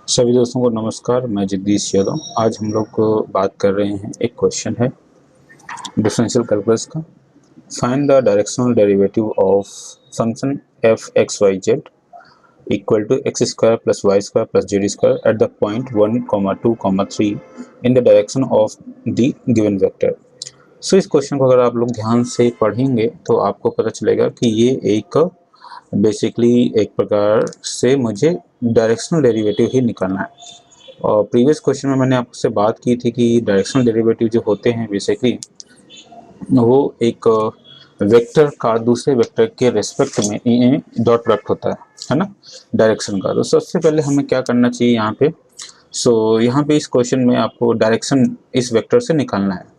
सभी दोस्तों को नमस्कार। मैं जगदीश यादव। आज हम लोग को बात कर रहे हैं, एक क्वेश्चन है डिफरेंशियल कैलकुलस का। Find the directional derivative of function f x y z equal to x square plus Y square plus Z square at the point 1,2,3 in the direction of the given vector. So इस question को अगर आप लोग ध्यान से पढ़ेंगे तो आपको पता चलेगा कि ये एक बेसिकली एक प्रकार से मुझे डायरेक्शनल डेरिवेटिव ही निकालना है। और प्रीवियस क्वेश्चन में मैंने आपसे बात की थी कि डायरेक्शनल डेरिवेटिव जो होते हैं बेसिकली वो एक वेक्टर का दूसरे वेक्टर के रेस्पेक्ट में डॉट प्रोडक्ट होता है ना, डायरेक्शन का। तो सबसे पहले हमें क्या करना चाहिए यहाँ पे, यहाँ पे इस क्वेश्चन में आपको डायरेक्शन इस वेक्टर से निकालना है।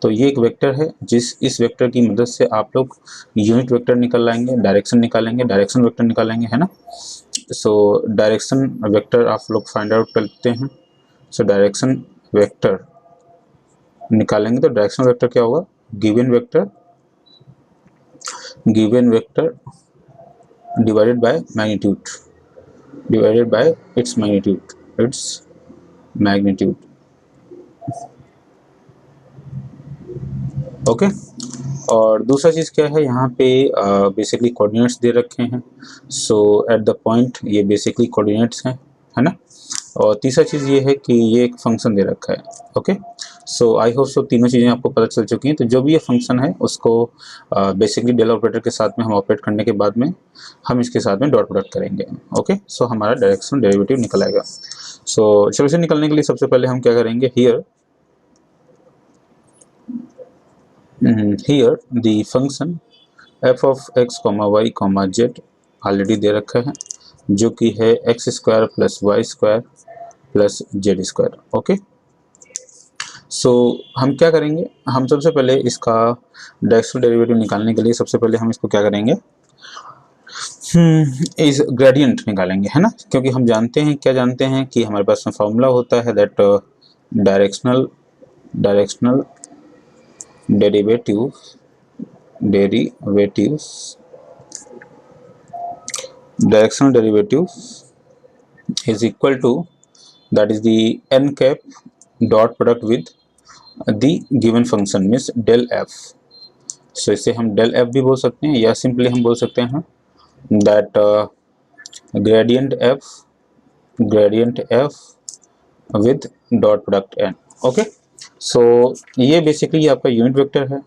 तो ये एक वेक्टर है, इस वेक्टर की मदद से आप लोग यूनिट वेक्टर निकाल लाएंगे, डायरेक्शन निकालेंगे, डायरेक्शन वेक्टर निकालेंगे, है ना। डायरेक्शन वेक्टर आप लोग फाइंड आउट करते हैं। डायरेक्शन वेक्टर निकालेंगे तो डायरेक्शन वेक्टर क्या होगा, given vector divided by its magnitude. Okay. और दूसरा चीज़ क्या है, यहाँ पे बेसिकली कोऑर्डिनेट्स दे रखे हैं। एट द पॉइंट ये बेसिकली कोऑर्डिनेट्स हैं, है ना। और तीसरा चीज़ ये है कि ये एक फंक्शन दे रखा है। ओके। आई होप तीनों चीज़ें आपको पता चल चुकी हैं। तो जो भी ये फंक्शन है उसको बेसिकली डेल ऑपरेटर के साथ में हम ऑपरेट करने के बाद में हम इसके साथ में डॉट प्रोडक्ट करेंगे। ओके। हमारा डायरेक्शनल डेरिवेटिव निकल आएगा। चलो इसे निकलने के लिए सबसे पहले हम क्या करेंगे, here the function f of x, y, z already दे रखा है, जो कि है x square plus Y square plus Z square. Okay. हम क्या करेंगे, हम सबसे पहले इसका डायरेक्शनल डेरिवेटिव निकालने के लिए सबसे पहले हम इसको क्या करेंगे, इस ग्रेडियंट निकालेंगे, है ना। क्योंकि हम जानते हैं कि हमारे पास में फॉर्मूला होता है that directional derivatives directional derivatives is equal to, that is the n cap dot product with the given function means del f। इसे हम del f भी बोल सकते हैं या सिंपली हम बोल सकते हैं that gradient f with dot product n। Okay. ये बेसिकली आपका यूनिट वेक्टर है।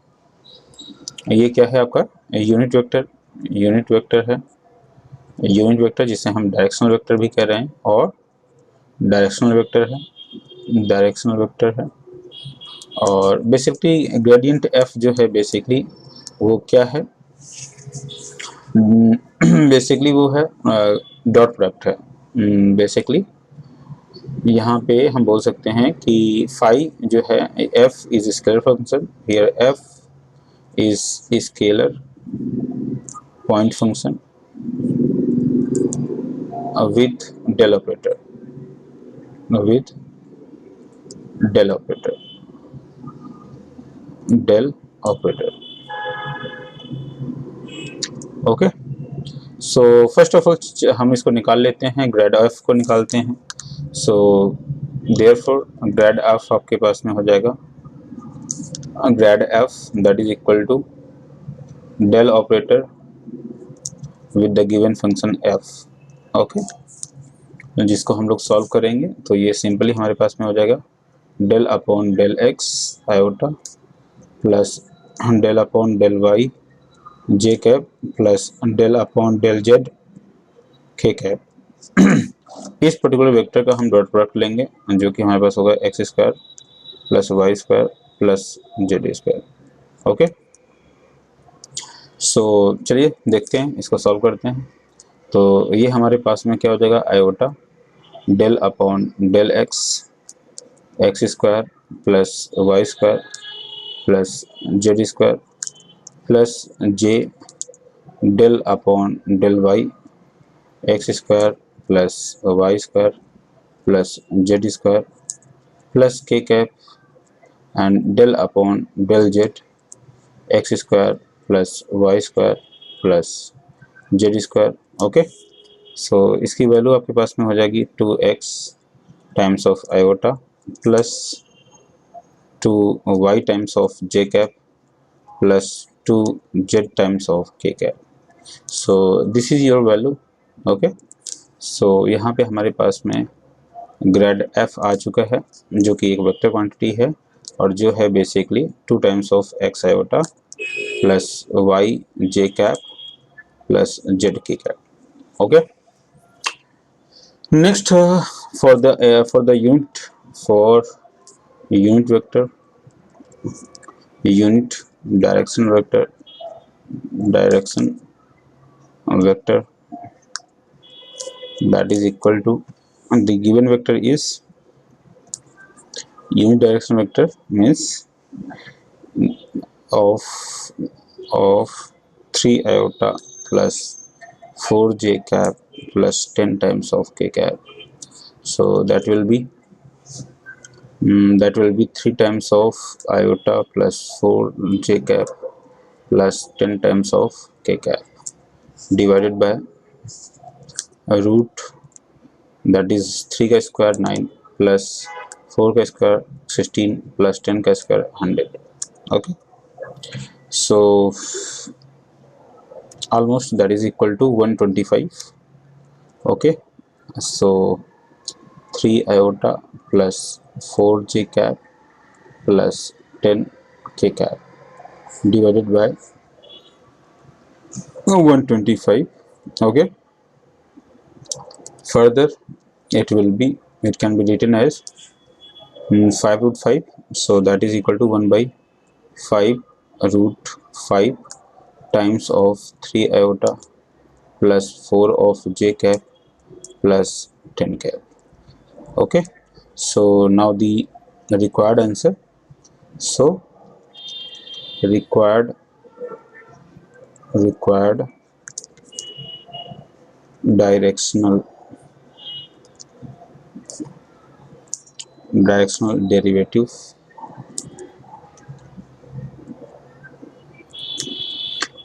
ये क्या है आपका यूनिट वेक्टर जिसे हम डायरेक्शनल वेक्टर भी कह रहे हैं, और डायरेक्शनल वेक्टर है। और बेसिकली ग्रेडियंट एफ जो है बेसिकली वो क्या है, बेसिकली वो है डॉट प्रोडक्ट है। बेसिकली यहाँ पे हम बोल सकते हैं कि फाई जो है F is scalar function, here F is scalar point function with del operator, okay. First of all हम इसको निकाल लेते हैं, ग्रेड एफ को निकालते हैं। देयरफॉर ग्रेड एफ आपके पास में हो जाएगा grad F that is equal to del operator with the given function f। Okay. जिसको हम लोग सॉल्व करेंगे तो ये सिंपली हमारे पास में हो जाएगा del upon del x iota plus del upon del y j cap plus del upon del z k cap. इस पर्टिकुलर वेक्टर का हम डॉट प्रोडक्ट लेंगे, जो कि हमारे पास होगा X square plus Y square plus Z square. Okay. चलिए देखते हैं, इसको सॉल्व करते हैं। तो ये हमारे पास में क्या हो जाएगा, iota del upon del x square plus Y square plus Z square plus j del upon del y x square plus Y square plus Z square plus k cap and del upon del z x square plus Y square plus Z square. Okay. So इसकी value आपके पास में हो जाएगी 2x times of iota plus 2y times of j cap plus 2z times of k cap. So this is your value. Okay, so यहाँ पे हमारे पास में ग्रेड f आ चुका है जो कि एक वेक्टर क्वांटिटी है और जो है basically 2 times of x iota plus y j cap plus z k cap. Okay, next for the unit vector, unit direction vector that is equal to, the given vector is unit direction vector means of 3 iota plus 4 j cap plus 10 times of k cap. So that will be 3 times of iota plus 4 j cap plus 10 times of k cap divided by root, that is 3 का square 9 plus 4 का square 16 plus 10 का square 100. Okay, so almost that is equal to 125. Okay, so 3 iota plus 4 j cap plus 10 k cap divided by 125. Okay, further it can be written as 5 root 5, so that is equal to 1 by 5 root 5 times of 3 iota plus 4 of j cap plus 10 cap. Okay, so now the required answer. So required directional derivative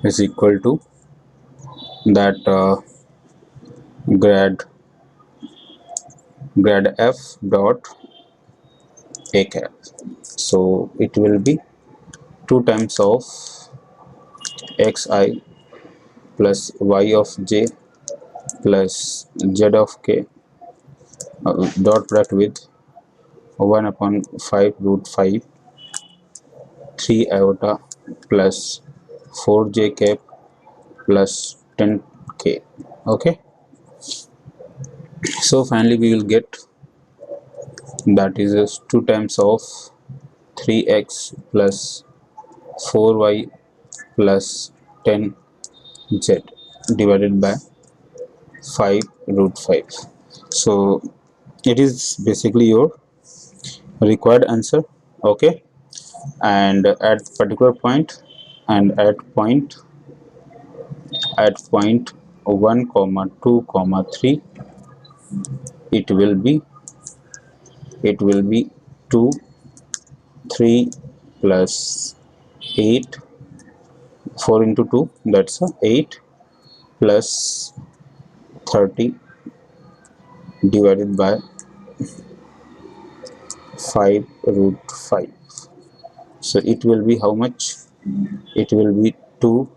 is equal to that grad f dot a cap. So it will be 2 times of xi plus y of j plus z of k dot product with 1 upon 5 root 5 3 iota plus 4 j cap plus 10 k. Okay, so finally we will get that is 2 times of 3x plus 4y plus 10z divided by 5 root 5. So it is basically your required answer. Okay, and at particular point and at point 1 comma 2 comma 3 it will be 2 3 plus 8 4 into 2, that's 8 plus 30 divided by 5 root 5. So it will be how much? It will be 2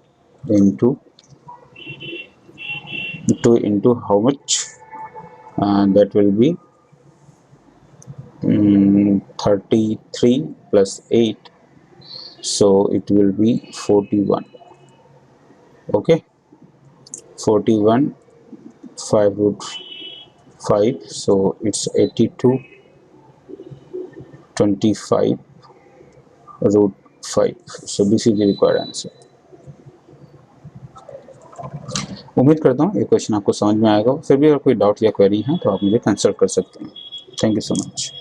into how much? That will be 33 plus 8, so it will be 41. Okay, 41 5 root 5, so it's 82 25 root 5. So this is the required answer. उम्मीद करता हूँ ये question आपको समझ में आएगा. फिर भी अगर कोई डाउट या क्वेरी है तो आप मुझे कंसल्ट कर सकते हैं. Thank you so much.